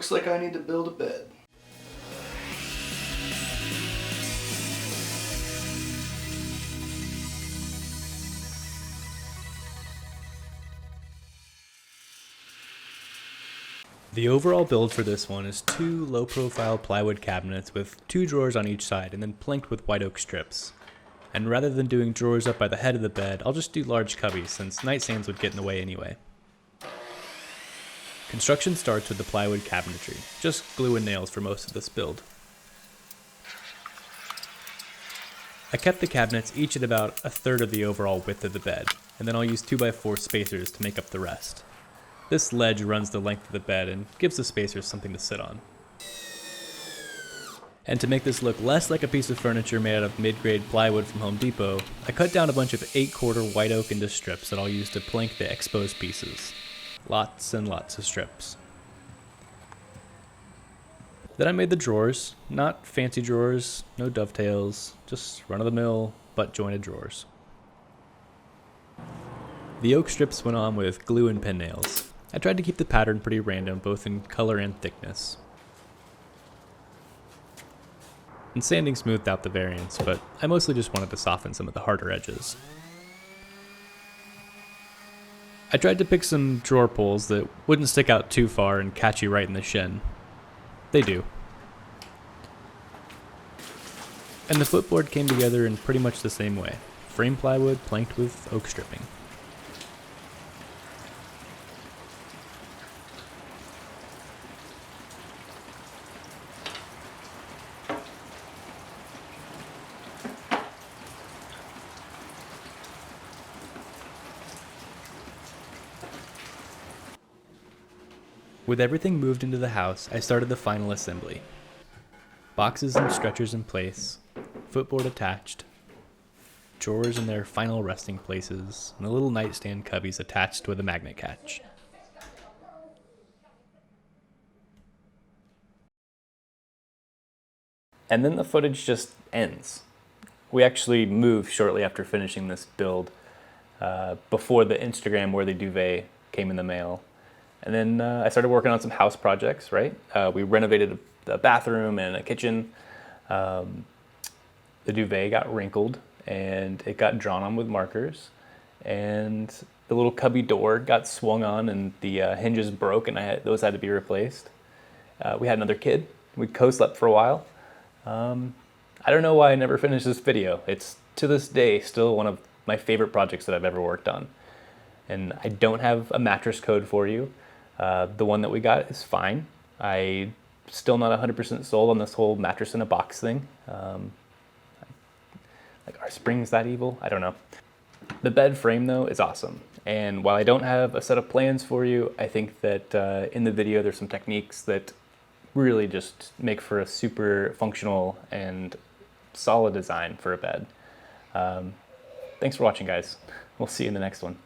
Looks like I need to build a bed. The overall build for this one is 2 low-profile plywood cabinets with 2 drawers on each side and then planked with white oak strips. And rather than doing drawers up by the head of the bed, I'll just do large cubbies since nightstands would get in the way anyway. Construction starts with the plywood cabinetry, just glue and nails for most of this build. I kept the cabinets each at about a third of the overall width of the bed, and then I'll use 2x4 spacers to make up the rest. This ledge runs the length of the bed and gives the spacers something to sit on. And to make this look less like a piece of furniture made out of mid-grade plywood from Home Depot, I cut down a bunch of 8/4 white oak into strips that I'll use to plank the exposed pieces. Lots and lots of strips. Then I made the drawers, not fancy drawers, no dovetails, just run-of-the-mill, butt-jointed drawers. The oak strips went on with glue and pin nails. I tried to keep the pattern pretty random, both in color and thickness. And sanding smoothed out the variance, but I mostly just wanted to soften some of the harder edges. I tried to pick some drawer pulls that wouldn't stick out too far and catch you right in the shin. They do. And the footboard came together in pretty much the same way. Frame plywood planked with oak stripping. With everything moved into the house, I started the final assembly. Boxes and stretchers in place, footboard attached, drawers in their final resting places, and the little nightstand cubbies attached with a magnet catch. And then the footage just ends. We actually moved shortly after finishing this build, before the Instagram worthy duvet came in the mail. And then I started working on some house projects, right? We renovated a bathroom and a kitchen. The duvet got wrinkled and it got drawn on with markers. And the little cubby door got swung on and the hinges broke and those had to be replaced. We had another kid. We co-slept for a while. I don't know why I never finished this video. It's, to this day, still one of my favorite projects that I've ever worked on. And I don't have a mattress code for you. The one that we got is fine. I still not 100% sold on this whole mattress in a box thing. Like, are springs that evil? I don't know. The bed frame though is awesome. And while I don't have a set of plans for you, I think that in the video there's some techniques that really just make for a super functional and solid design for a bed. Thanks for watching, guys. We'll see you in the next one.